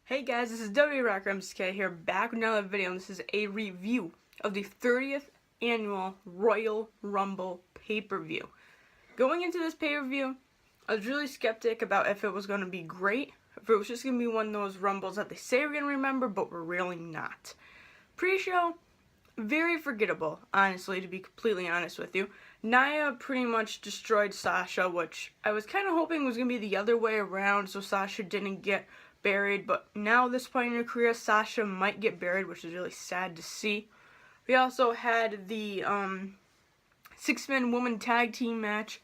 Hey guys, this is WRockerMCK here, back with another video, and this is a review of the 30th annual Royal Rumble pay-per-view. Going into this pay-per-view, I was really skeptic about if it was going to be great, if it was just going to be one of those Rumbles that they say we're going to remember, but we're really not. Pre-show, very forgettable, honestly, to be completely honest with you. Nia pretty much destroyed Sasha, which I was kind of hoping was going to be the other way around, so Sasha didn't get buried, but now this point in her career, Sasha might get buried, which is really sad to see. We also had the six-man woman tag team match.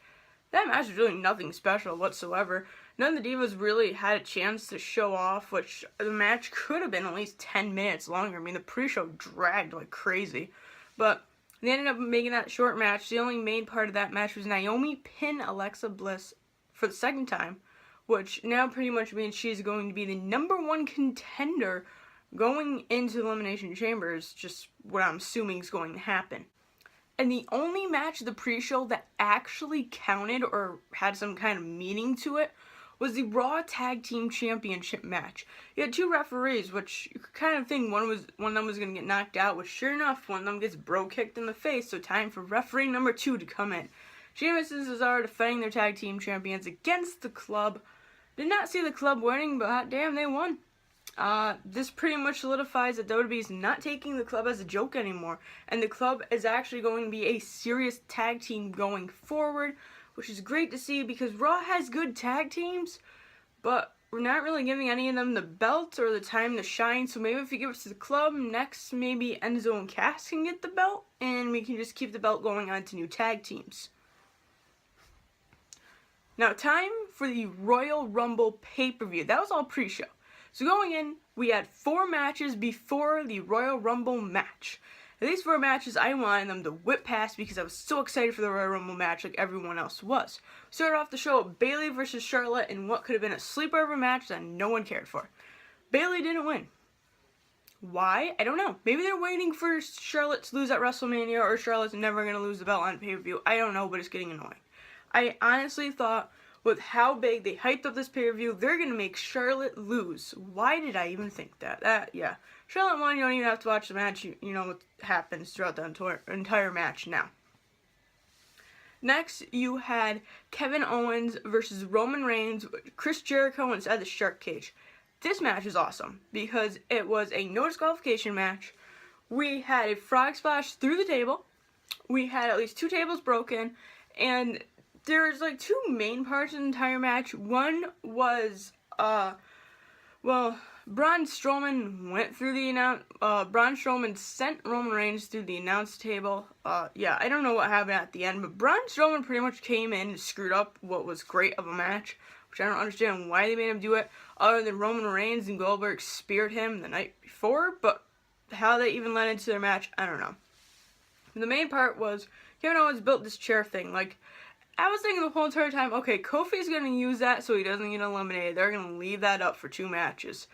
That match was really nothing special whatsoever. None of the divas really had a chance to show off, which the match could have been at least 10 minutes longer. I mean, the pre-show dragged like crazy, but they ended up making that short match. The only main part of that match was Naomi pin Alexa Bliss for the second time, which now pretty much means she's going to be the #1 contender going into the Elimination Chamber, is just what I'm assuming is going to happen. And the only match of the pre-show that actually counted or had some kind of meaning to it was the Raw Tag Team Championship match. You had two referees, which you could kind of think one of them was going to get knocked out, which sure enough, one of them gets kicked in the face, so time for referee number 2 to come in. Sheamus and Cesaro defending their tag team champions against the Club. Did not see the Club winning, but hot damn, they won. This pretty much solidifies that WWE is not taking the Club as a joke anymore, and the Club is actually going to be a serious tag team going forward, which is great to see because Raw has good tag teams, but we're not really giving any of them the belt or the time to shine. So maybe if we give it to the Club, next maybe Enzo and Cass can get the belt, and we can just keep the belt going on to new tag teams. Now, time for the Royal Rumble pay-per-view. That was all pre-show. So going in, we had 4 matches before the Royal Rumble match. And these 4 matches, I wanted them to whip past because I was so excited for the Royal Rumble match like everyone else was. We started off the show with Bayley versus Charlotte in what could have been a sleepover match that no one cared for. Bayley didn't win. Why? I don't know. Maybe they're waiting for Charlotte to lose at WrestleMania, or Charlotte's never going to lose the belt on pay-per-view. I don't know, but it's getting annoying. I honestly thought with how big they hyped up this pay-per-view, they're going to make Charlotte lose. Why did I even think that? Yeah. Charlotte won, you don't even have to watch the match. You know what happens throughout the entire match now. Next, you had Kevin Owens versus Roman Reigns, Chris Jericho inside the Shark Cage. This match is awesome because it was a no disqualification match. We had a frog splash through the table. We had at least 2 tables broken, and there's like 2 main parts of the entire match. One was, Braun Strowman went through the Braun Strowman sent Roman Reigns through the announce table. Yeah, I don't know what happened at the end, but Braun Strowman pretty much came in and screwed up what was great of a match, which I don't understand why they made him do it, other than Roman Reigns and Goldberg speared him the night before, but how they even led into their match, I don't know. And the main part was Kevin Owens built this chair thing. Like, I was thinking the whole entire time, okay, Kofi's going to use that so he doesn't get eliminated. They're going to leave that up for 2 matches.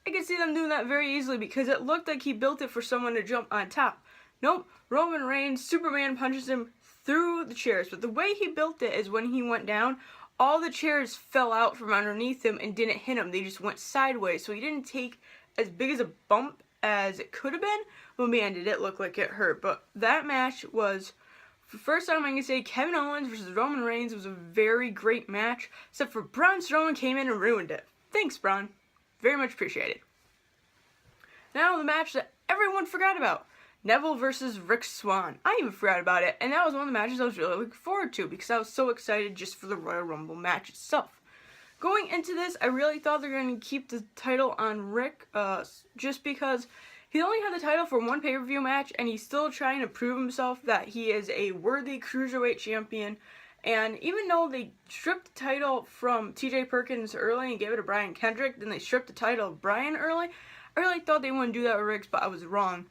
I could see them doing that very easily because it looked like he built it for someone to jump on top. Nope, Roman Reigns, Superman punches him through the chairs. But the way he built it is when he went down, all the chairs fell out from underneath him and didn't hit him. They just went sideways. So he didn't take as big as a bump as it could have been. Well, man, did it look like it hurt. But that match was, for the first time I can say, Kevin Owens versus Roman Reigns was a very great match, except for Braun Strowman came in and ruined it. Thanks, Braun. Very much appreciated. Now the match that everyone forgot about. Neville versus Rick Swann. I even forgot about it, and that was one of the matches I was really looking forward to because I was so excited just for the Royal Rumble match itself. Going into this, I really thought they were going to keep the title on Rick, just because he only had the title for 1 pay-per-view match, and he's still trying to prove himself that he is a worthy Cruiserweight champion. And even though they stripped the title from TJ Perkins early and gave it to Brian Kendrick, then they stripped the title of Brian early, I really thought they wouldn't do that with Riggs, but I was wrong.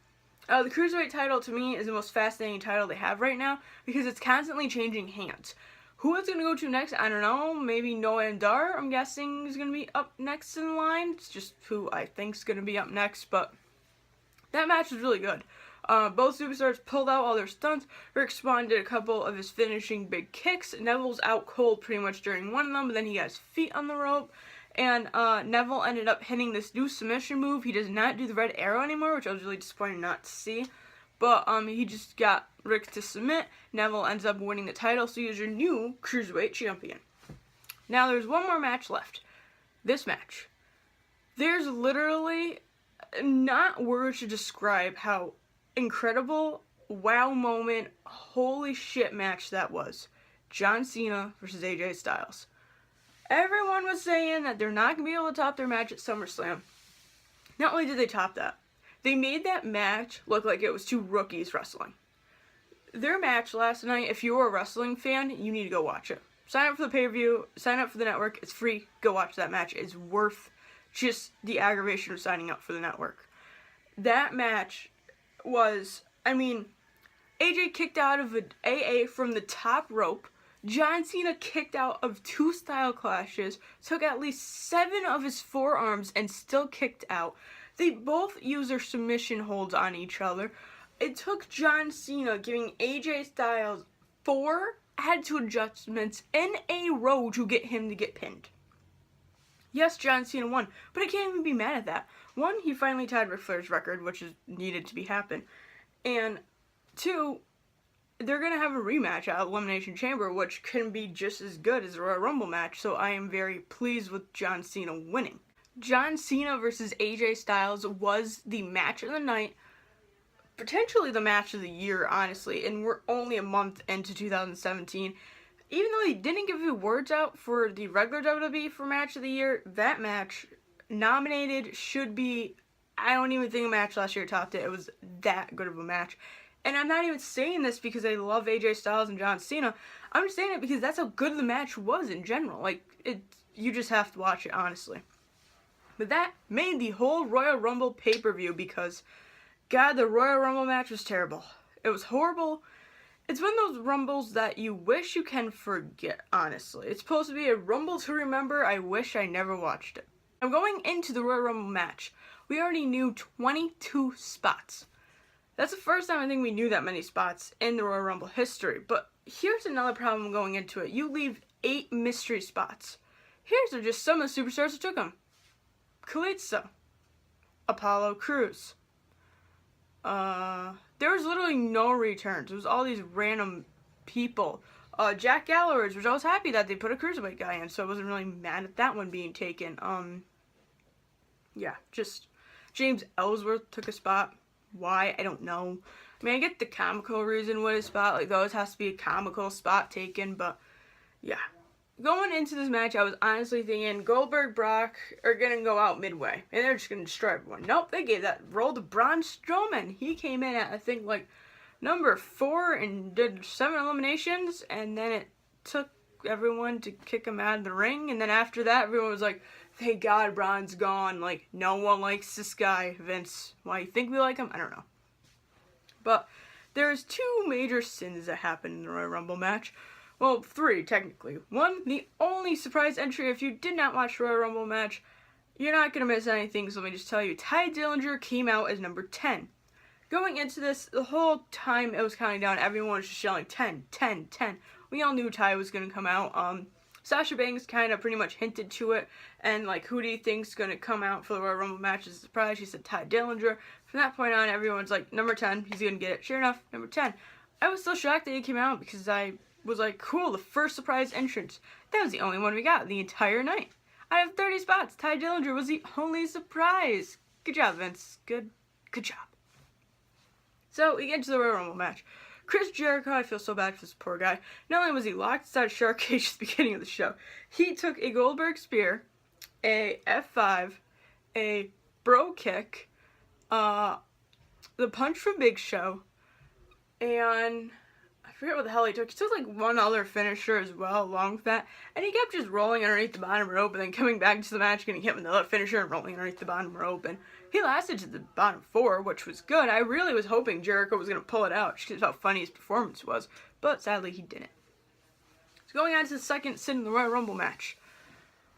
The Cruiserweight title, to me, is the most fascinating title they have right now because it's constantly changing hands. Who it's going to go to next, I don't know. Maybe Noah Dar, I'm guessing, is going to be up next in line. It's just who I think is going to be up next, but that match was really good. Both superstars pulled out all their stunts. Rick Swann did a couple of his finishing big kicks. Neville's out cold pretty much during one of them, but then he got his feet on the rope. And Neville ended up hitting this new submission move. He does not do the red arrow anymore, which I was really disappointed not to see. But he just got Rick to submit. Neville ends up winning the title, so he is your new Cruiserweight champion. Now there's one more match left. This match. There's literally not words to describe how incredible, wow moment, holy shit match that was. John Cena versus AJ Styles. Everyone was saying that they're not going to be able to top their match at SummerSlam. Not only did they top that, they made that match look like it was two rookies wrestling. Their match last night, if you're a wrestling fan, you need to go watch it. Sign up for the pay-per-view, sign up for the network, it's free, go watch that match. It's worth just the aggravation of signing up for the network. That match was, AJ kicked out of an AA from the top rope. John Cena kicked out of 2 style clashes, took at least 7 of his forearms, and still kicked out. They both used their submission holds on each other. It took John Cena giving AJ Styles 4 attitude adjustments in a row to get him to get pinned. Yes, John Cena won, but I can't even be mad at that. 1, he finally tied Ric Flair's record, which is needed to be happen. And 2, they're going to have a rematch at Elimination Chamber, which can be just as good as the Royal Rumble match, so I am very pleased with John Cena winning. John Cena versus AJ Styles was the match of the night, potentially the match of the year, honestly, and we're only a month into 2017. Even though they didn't give the words out for the regular WWE for match of the year, that match nominated should be, I don't even think a match last year topped it. It was that good of a match. And I'm not even saying this because I love AJ Styles and John Cena. I'm just saying it because that's how good the match was in general. You just have to watch it, honestly. But that made the whole Royal Rumble pay-per-view because, God, the Royal Rumble match was terrible. It was horrible. It's one of those Rumbles that you wish you can forget, honestly. It's supposed to be a Rumble to remember. I wish I never watched it. Now, going into the Royal Rumble match, we already knew 22 spots. That's the first time I think we knew that many spots in the Royal Rumble history. But here's another problem going into it. You leave 8 mystery spots. Here's just some of the superstars who took them. Kalisto. Apollo Crews. There was literally no returns. It was all these random people. Jack Gallagher, which I was happy that they put a Cruiserweight guy in, so I wasn't really mad at that one being taken. Yeah, just James Ellsworth took a spot. Why? I don't know. I get the comical reason with his spot. There always has to be a comical spot taken, but yeah. Going into this match, I was honestly thinking Goldberg, Brock are going to go out midway, and they're just going to destroy everyone. Nope, they gave that role to Braun Strowman. He came in at, I think, number 4 and did 7 eliminations, and then it took everyone to kick him out of the ring, and then after that, everyone was like, thank God Braun's gone. No one likes this guy, Vince. Why you think we like him? I don't know. But there's 2 major sins that happened in the Royal Rumble match. Well, 3, technically. 1, the only surprise entry, if you did not watch the Royal Rumble match, you're not going to miss anything, so let me just tell you. Tye Dillinger came out as number 10. Going into this, the whole time it was counting down, everyone was just yelling 10, 10, 10. We all knew Tye was going to come out. Sasha Banks kind of pretty much hinted to it, and who do you think's going to come out for the Royal Rumble match as a surprise? She said Tye Dillinger. From that point on, everyone's like, number 10, he's going to get it. Sure enough, number 10. I was so shocked that he came out because I was like, cool, the first surprise entrance. That was the only one we got the entire night. Out of 30 spots, Tye Dillinger was the only surprise. Good job, Vince. Good job. So, we get to the Royal Rumble match. Chris Jericho, I feel so bad for this poor guy. Not only was he locked inside a shark cage at the beginning of the show, he took a Goldberg spear, a F5, a bro kick, the punch from Big Show, and I forget what the hell he took. He took one other finisher as well along with that, and he kept just rolling underneath the bottom rope and then coming back to the match, getting hit with another finisher and rolling underneath the bottom rope, and he lasted to the bottom 4, which was good. I really was hoping Jericho was going to pull it out just because how funny his performance was, but sadly he didn't. So going on to the second sin in the Royal Rumble match.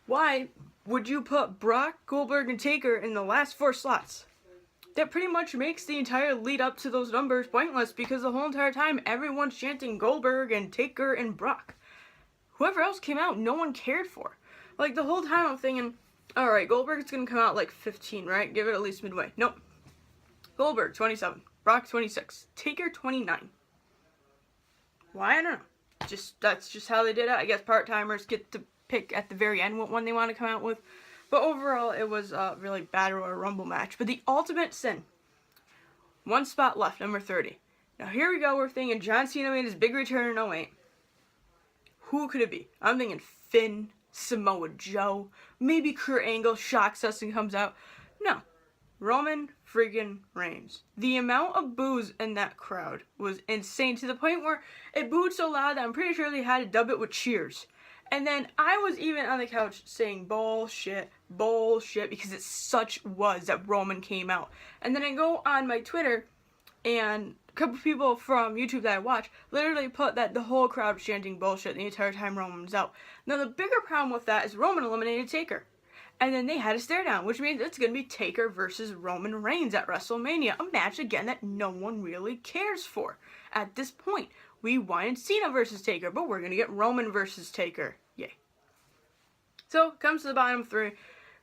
Why would you put Brock, Goldberg, and Taker in the last 4 slots? That pretty much makes the entire lead up to those numbers pointless because the whole entire time everyone's chanting Goldberg and Taker and Brock. Whoever else came out, no one cared for. The whole time I'm thinking, Alright, Goldberg's gonna come out like 15, right? Give it at least midway. Nope. Goldberg, 27. Brock, 26. Taker, 29. Why? I don't know. That's just how they did it. I guess part-timers get to pick at the very end what one they want to come out with. But overall, it was a really bad Royal Rumble match. But the Ultimate Sin. One spot left, number 30. Now here we go. We're thinking John Cena made his big return in 08. Who could it be? I'm thinking Finn, Samoa Joe, maybe Kurt Angle shocks us and comes out. No. Roman freaking Reigns. The amount of boos in that crowd was insane, to the point where it booed so loud that I'm pretty sure they had to dub it with cheers. And then I was even on the couch saying bullshit, bullshit, because it such was that Roman came out. And then I go on my Twitter, and a couple people from YouTube that I watch literally put that the whole crowd was chanting bullshit the entire time Roman was out. Now the bigger problem with that is Roman eliminated Taker. And then they had a stare down, which means it's going to be Taker versus Roman Reigns at WrestleMania. A match, again, that no one really cares for. At this point, we wanted Cena versus Taker, but we're going to get Roman versus Taker. Yay. So, comes to the bottom three.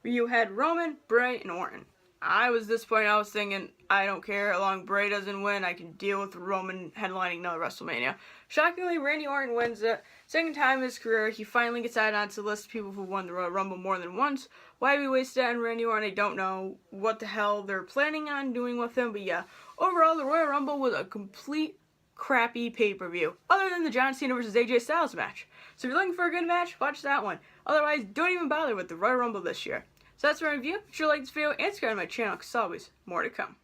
You had Roman, Bray, and Orton. I was disappointed. I was thinking, I don't care. As long as Bray doesn't win, I can deal with Roman headlining another WrestleMania. Shockingly, Randy Orton wins it. Second time in his career, he finally gets added onto the list of people who won the Royal Rumble more than once. Why we wasted it on Randy Orton, I don't know what the hell they're planning on doing with him. But yeah, overall, the Royal Rumble was a complete crappy pay-per-view, other than the John Cena versus AJ Styles match. So if you're looking for a good match, watch that one. Otherwise, don't even bother with the Royal Rumble this year. So that's my review. Be sure to like this video and subscribe to my channel, because always more to come.